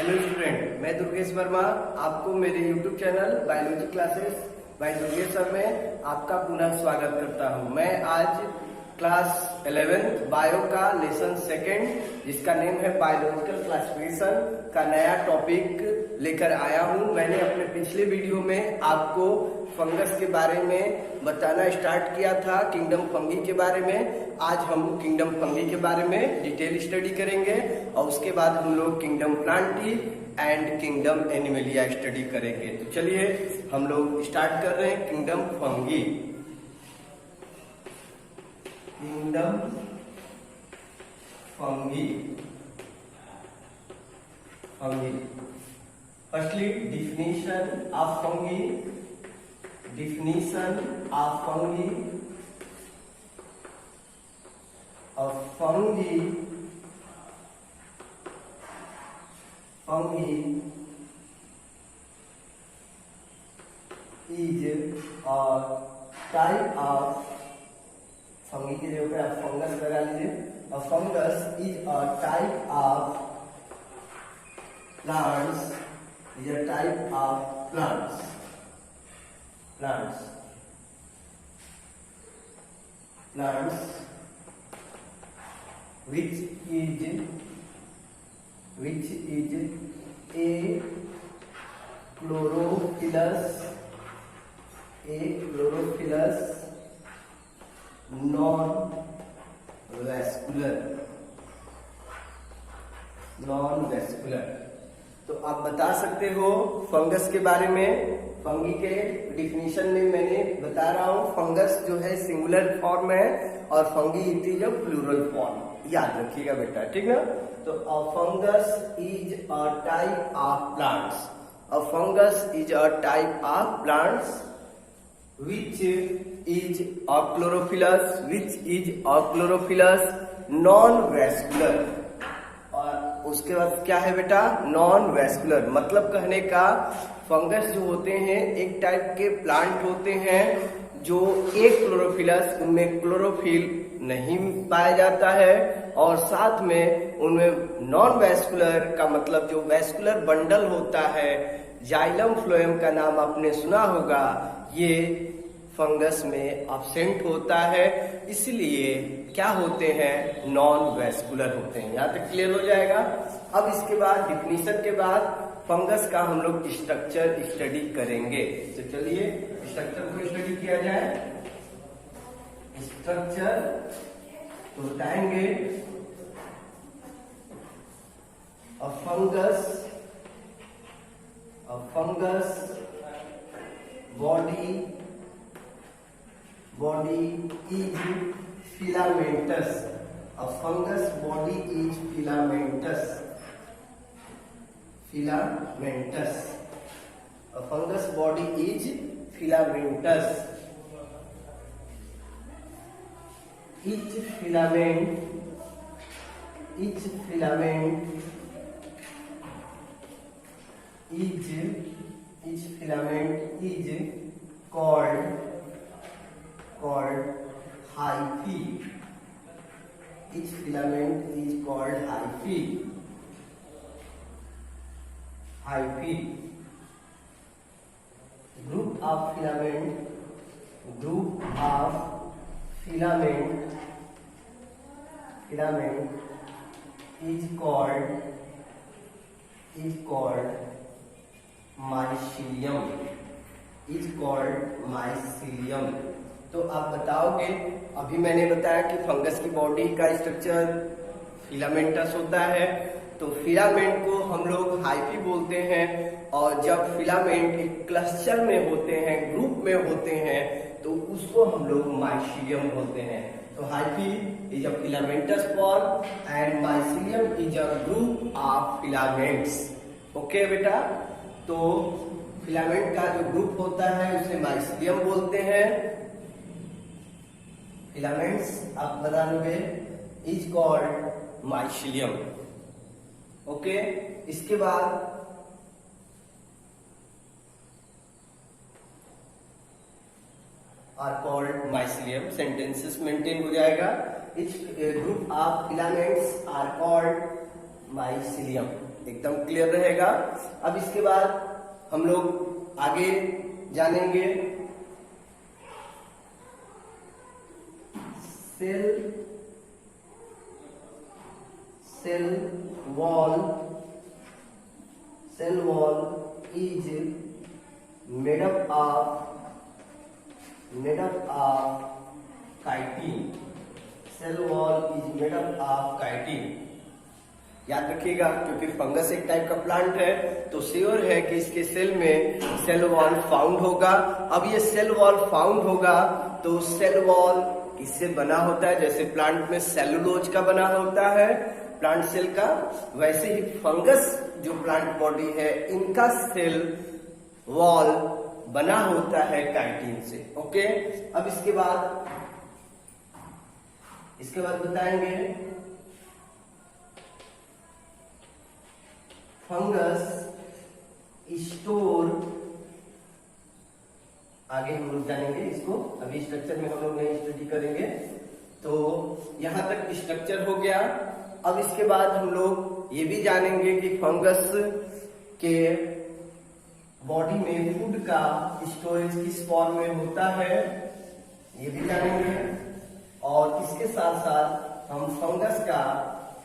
Hello student, मैं दुर्गेश वर्मा आपको मेरे YouTube channel biology classes bye Durgesh sir में आपका पुनः स्वागत करता हूं। मैं आज क्लास 11th बायो का लेसन सेकंड जिसका नेम है बायोलॉजिकल क्लासिफिकेशन का नया टॉपिक लेकर आया हूं। मैंने अपने पिछले वीडियो में आपको फंगस के बारे में बताना स्टार्ट किया था, किंगडम फंगी के बारे में। आज हम किंगडम फंगी के बारे में डिटेल स्टडी करेंगे और उसके बाद हम लोग kingdom Plantae and kingdom Animalia study करेंगे। तो चलिए हम लोग स्टार्ट कर रहे हैं kingdom fungi. Kingdom fungi fungi firstly definition of fungi is a type of fungi के जगह पे आप फंगस लगा लीजिए। A fungus is a type of plants, which is a chlorophyllous non-vascular। तो आप बता सकते हो फंगस के बारे में। फंगी के डिफिनीशन में मैंने बता रहा हूं, फंगस जो है सिंगुलर फॉर्म है और fungi it is a plural form. याद रखिएगा बेटा, ठीक ना। तो a fungus is a type of plants. A fungus is a type of plants which is a chlorophyllous non-vascular। और उसके बाद क्या है बेटा, नॉन वेस्कुलर। मतलब कहने का फंगस जो होते हैं एक टाइप के प्लांट होते हैं जो एक क्लोरोफिलस, उनमें क्लोरोफिल नहीं पाया जाता है और साथ में उनमें नॉन वेस्कुलर का मतलब जो वेस्कुलर बंडल होता है, जाइलम फ्लोएम का नाम आपने सुना होगा, ये फंगस में एब्सेंट होता है, इसलिए क्या होते हैं, नॉन वेस्कुलर होते हैं। यहाँ तक क्लियर हो जाएगा। अब इसके बाद डिफिनीशन के बाद फंगस का हम लोग स्ट्रक्चर स्टडी करेंगे। तो चलिए स्ट्रक्चर को स्टडी किया जाए। स्ट्रक्चर तो बताएंगे fungus body is filamentous। A fungus body is filamentous। A fungus body is filamentous। Each filament is called hyphae। Each filament is called hyphae। Group of filament is called mycelium। तो आप बताओगे, अभी मैंने बताया कि fungus की body का structure filamentous होता है, तो फिलामेंट को हम लोग हाइफी बोलते हैं और जब फिलामेंट एक क्लस्टर में होते हैं, ग्रुप में होते हैं, तो उसको हम लोग माइसीलियम बोलते हैं। तो hyphae is a filamentous form and mycelium is a group of filaments. Okay बेटा, तो फिलामेंट का जो ग्रुप होता है उसे माइसीलियम बोलते हैं। फिलामेंट्स आप बता लोगे इज कॉल्ड माइसीलियम। ओके, इसके बाद are called mycelium, sentences maintain हो जाएगा। Each group of filaments are called mycelium. एकदम क्लियर रहेगा। अब इसके बाद हम लोग आगे जानेंगे cell wall is made up of chitin. Cell wall is made up of chitin. याद रखिएगा, क्योंकि फंगस एक टाइप का प्लांट है तो श्योर है कि इसके सेल में सेल वॉल फाउंड होगा। अब ये सेल वॉल फाउंड होगा तो सेल वॉल किससे बना होता है? जैसे प्लांट में सेलुलोज का बना होता है प्लांट सेल का, वैसे ही फंगस जो प्लांट बॉडी है इनका सेल वॉल बना होता है काइटिन से। ओके, अब इसके बाद बताएंगे फंगस स्टोर। आगे हम लोग जानेंगे इसको, अभी स्ट्रक्चर में हम लोग नहीं स्टडी करेंगे। तो यहां तक स्ट्रक्चर हो गया। अब इसके बाद हम लोग ये भी जानेंगे कि फंगस के बॉडी में फूड का स्टोरेज किस फॉर्म में होता है, ये भी जानेंगे। और इसके साथ साथ हम फंगस का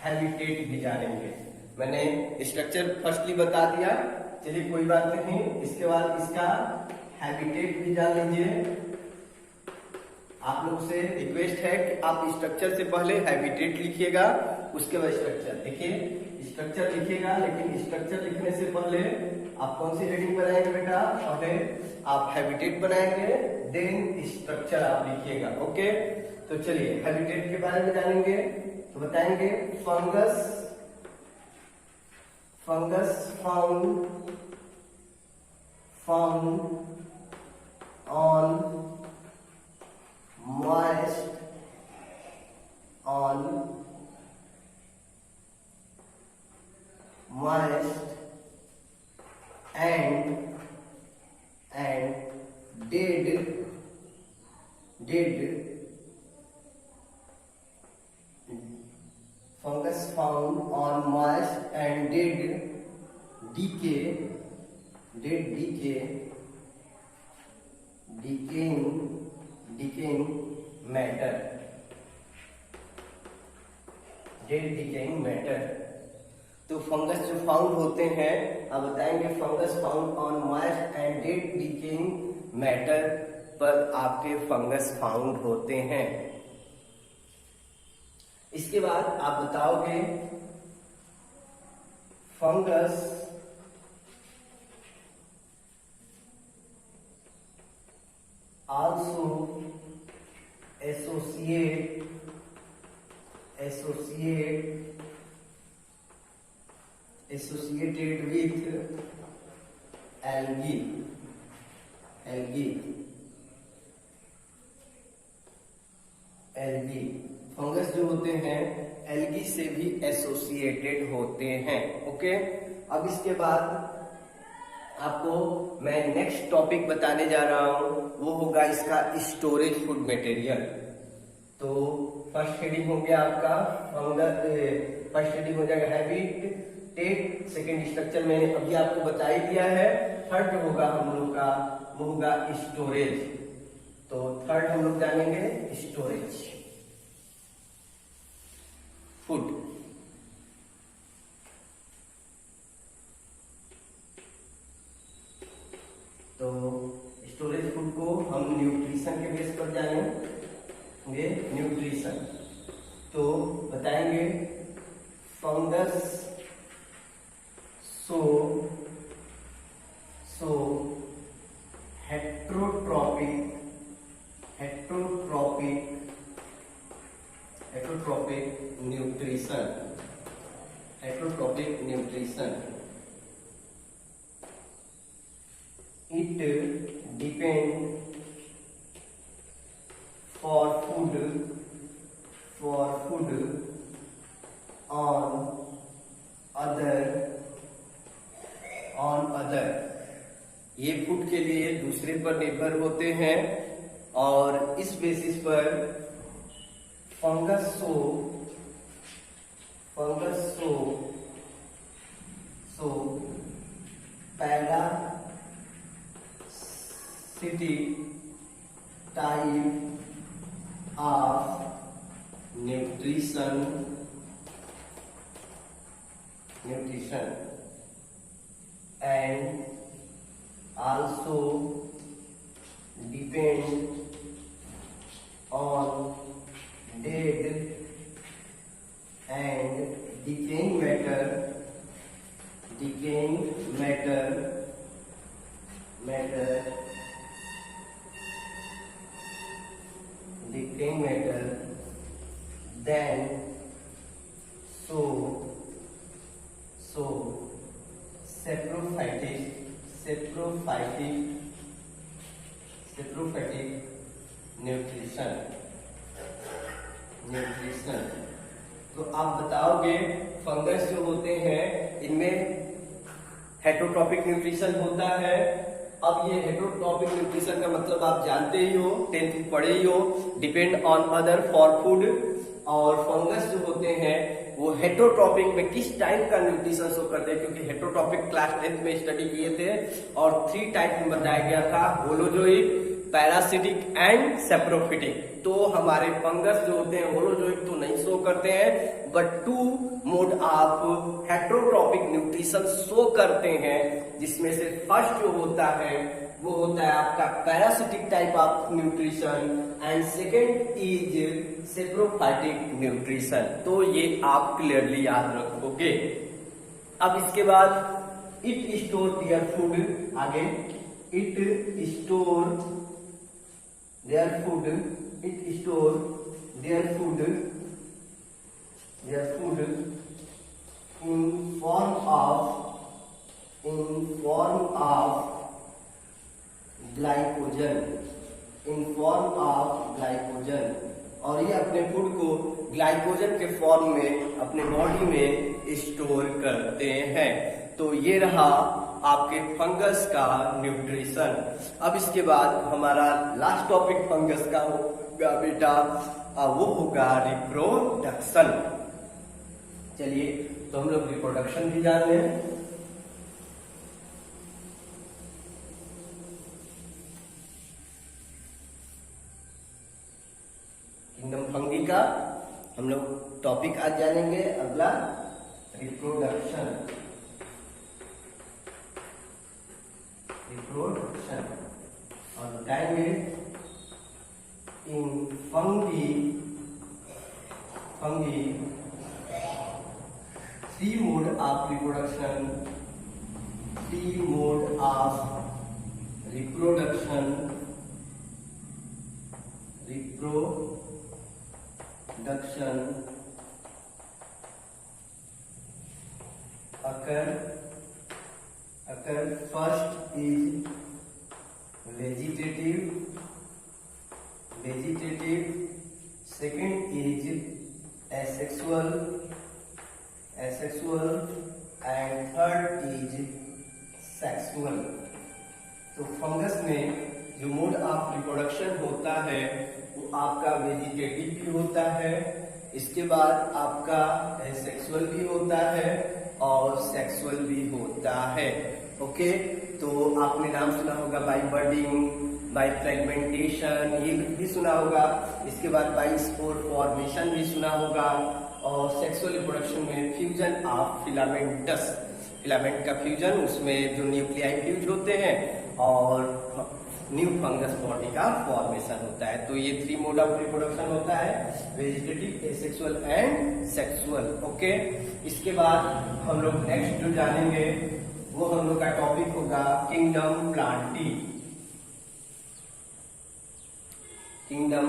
हैबिटेट भी जानेंगे। मैंने स्ट्रक्चर फर्स्टली बता दिया, चलिए कोई बात नहीं। इसके बाद इसका हैबिटेट भी जान लीजिए। आप लोग से रिक्वेस्ट है कि आप स्ट्रक्चर से पहले हैबिटेट लिखिएगा, उसके बाद स्ट्रक्चर। देखिए स्ट्रक्चर लिखिएगा, लेकिन स्ट्रक्चर लिखने से पहले आप कौन सी हेडिंग बनाएंगे बेटा? पहले आप हैबिटेट बनाएंगे, देन स्ट्रक्चर आप लिखिएगा। ओके, तो चलिए हैबिटेट के बारे में जानेंगे। तो बताएंगे fungus found on moist and dead fungus found on moist and dead decaying matter। तो फंगस जो फाउंड होते हैं, अब बताएंगे fungus found on moist and dead decaying matter पर आपके फंगस फाउंड होते हैं। इसके बाद आप बताओगे fungus also associated with algae। Fungus जो होते हैं एल्गी से भी एसोसिएटेड होते हैं। ओके, अब इसके बाद आपको मैं नेक्स्ट टॉपिक बताने जा रहा हूं, वो होगा इसका स्टोरेज फूड मटेरियल। तो फर्स्ट हेडिंग हो गया आपका फंगस, फर्स्ट हेडिंग हो जाएगा हैबिटेट, सेकंड स्ट्रक्चर मैंने अभी आपको बता ही दिया है। थर्ड होगा हम लोग का, वो होगा स्टोरेज। तो थर्ड हम लोग जानेंगे स्टोरेज फूड। तो स्टोरेज फूड को हम न्यूट्रिशन के बेस पर जानेंगे। न्यूट्रिशन तो बताएंगे fungus so heterotropic nutrition it depend for food on other ये फूड के लिए दूसरे पर निर्भर होते हैं और इस बेसिस पर fungus so So parasitic type of nutrition and also depend on dead and decaying matter then so saprophytic nutrition। तो आप बताओगे फंगस जो होते हैं इनमें हेटरोट्रॉपिक न्यूट्रिशन होता है। अब ये हेटरोट्रॉपिक न्यूट्रिशन का मतलब आप जानते ही हो, 10th पढ़े ही हो, depend on other for food. और फंगस जो होते हैं वो हेटरोट्रॉपिक में किस टाइप का न्यूट्रिशन शो करते हैं, क्योंकि हेटरोट्रॉपिक क्लास 10th में स्टडी किए थे और 3 टाइप में बताया गया था, होलोजोइक, पैरासिटिक एंड सैप्रोफिटिक। तो हमारे फंगस जो होते हैं होलोजोइक तो नहीं शो करते हैं, but 2 mode of heterotrophic nutrition show करते हैं, जिसमें से फर्स्ट जो होता है वो होता है आपका parasitic type of nutrition and second is saprophytic nutrition. तो ये आप क्लियरली याद रखोगे। अब इसके बाद इट स्टोर देयर फूड, आगे it store their food in form of glycogen, और ये अपने फूड को ग्लाइकोजन के फॉर्म में अपने बॉडी में स्टोर करते हैं। तो ये रहा आपके फंगस का न्यूट्रिशन। अब इसके बाद हमारा लास्ट टॉपिक फंगस का होगा बेटा, वो होगा रिप्रोडक्शन। चलिए तो हम लोग रिप्रोडक्शन भी जान लें। किंगडम फंगी का हम लोग टॉपिक आज जानेंगे। अगला रिप्रोडक्शन और बताएंगे in fungi 3 mode of reproduction occur। First is vegetative, second is asexual and third is sexual। तो फंगस में जो मोड ऑफ रिप्रोडक्शन होता है वो आपका वेजिटेटिव भी होता है, इसके बाद आपका एसेक्सुअल भी होता है और सेक्सुअल भी होता है। ओके, तो आपने नाम सुना होगा बाय बर्डिंग, बाय फ्रेगमेंटेशन, ये भी सुना होगा। इसके बाद बाय स्पोर फॉर्मेशन भी सुना होगा। और सेक्सुअल रिप्रोडक्शन में फ्यूजन ऑफ फिलामेंटस, फिलामेंट का फ्यूजन, उसमें जो न्यूक्लियाई फ्यूज होते हैं और न्यू फंगस बॉडी का फॉर्मेशन होता है। तो ये 3 मोड ऑफ रिप्रोडक्शन होता है, vegetative, asexual and sexual. Okay, इसके बाद हम लोग नेक्स्ट जो जानेंगे वो हम लोग का टॉपिक होगा किंगडम प्लांटी। किंगडम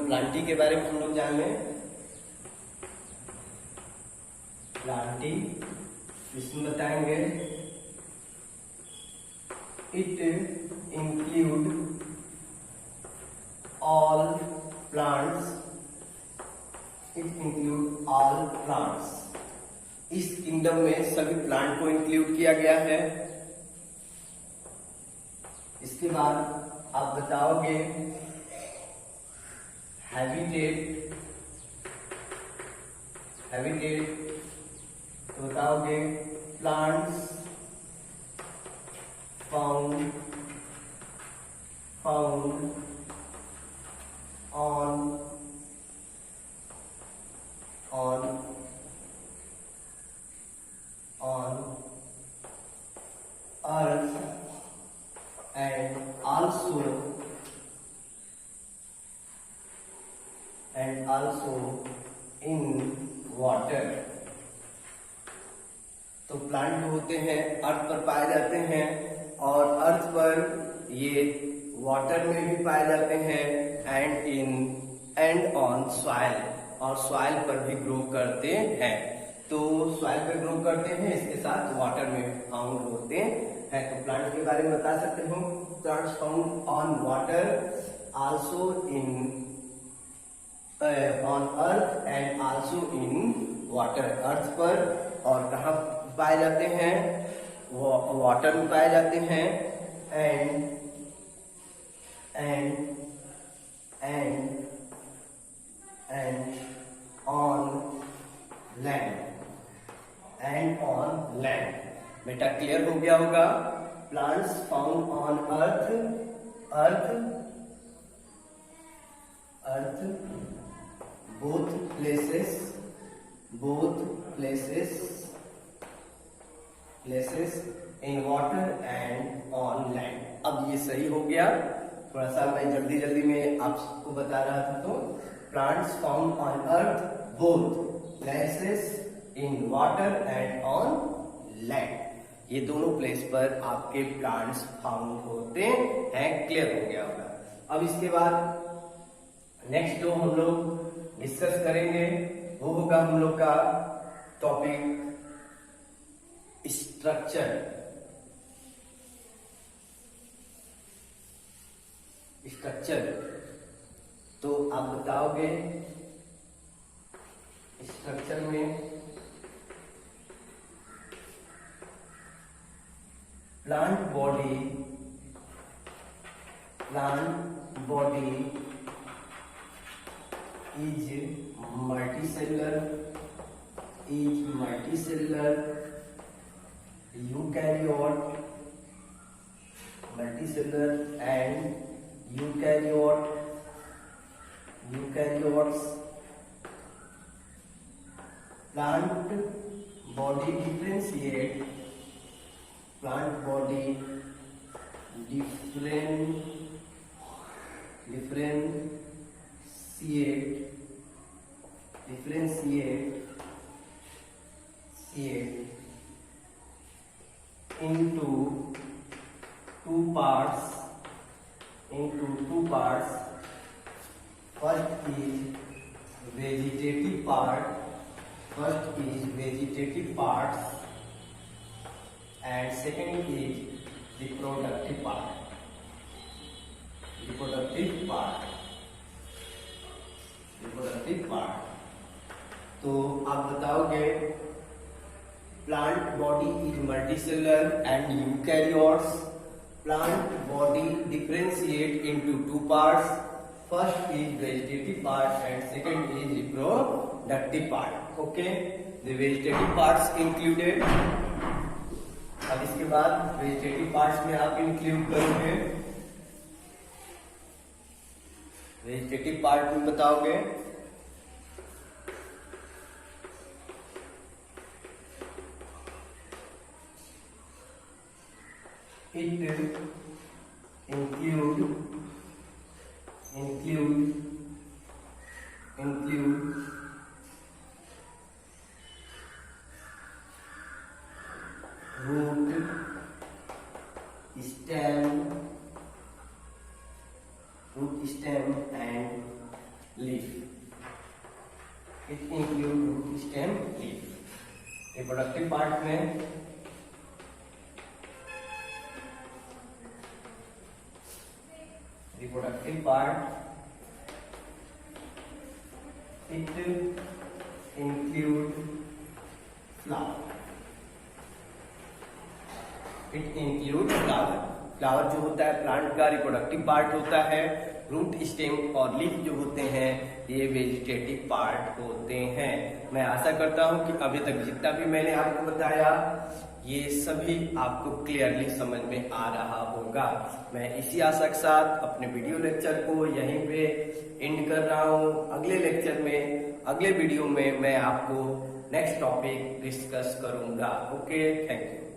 प्लांटी के बारे में हम लोग जान लें। प्लांटी इसमें बताएंगे इट इंक्लूड ऑल प्लांट्स, इस किंगडम में सभी प्लांट को इंक्लूड किया गया है। इसके बाद आप बताओगे हैबिटेट हैबिटेट तो बताओगे plants found on earth and also in water। तो प्लांट जो होते हैं अर्थ पर पाए जाते हैं और अर्थ पर ये वाटर में भी पाए जाते हैं एंड ऑन सॉइल, और सॉइल पर भी ग्रो करते हैं। तो सॉइल पर ग्रो करते हैं, इसके साथ वाटर में फाउंड होते हैं। तो प्लांट के बारे में बता सकते हो, plants found on water also in on earth and also in water. Earth पर और कहाँ पाए जाते हैं, वाटर में पाए जाते हैं एंड ऑन लैंड। बेटा क्लियर हो गया होगा। Plants found on earth both places in water and on land। अब ये सही हो गया। थोड़ा सा मैं जल्दी में आपको बता रहा था। तो plants found on earth both places in water and on land, ये दोनों प्लेस पर आपके प्लांट्स फाउंड होते हैं। क्लियर हो गया होगा। अब इसके बाद नेक्स्ट जो हम लोग डिस्कस करेंगे वो होगा हम लोग का टॉपिक स्ट्रक्चर। तो आप बताओगे स्ट्रक्चर में plant body is multicellular, eukaryote, multicellular and eukaryotes। Plant body differentiate into two parts। First is vegetative parts and second is reproductive part। तो आप बताओगे plant body is multicellular and eukaryotes. Plant body differentiate into two parts. First is vegetative part and second is reproductive part. Okay, the vegetative parts included. अब इसके बाद vegetative parts में आप include करोगे, vegetative part में बताओगे it include root, stem and leaf। it include root, stem, leaf। Reproductive part में reproductive part it include flower। Flower जो होता है प्लांट का रिप्रोडक्टिव पार्ट होता है, रूट, स्टेम और लीफ जो होते हैं ये वेजिटेटिव पार्ट होते हैं। मैं आशा करता हूं कि अभी तक जितना भी मैंने आपको बताया ये सभी आपको क्लियरली समझ में आ रहा होगा। मैं इसी आशा के साथ अपने वीडियो लेक्चर को यहीं पे एंड कर रहा हूं। अगले लेक्चर में, अगले वीडियो में मैं आपको नेक्स्ट टॉपिक डिस्कस करूंगा। Okay, thank you.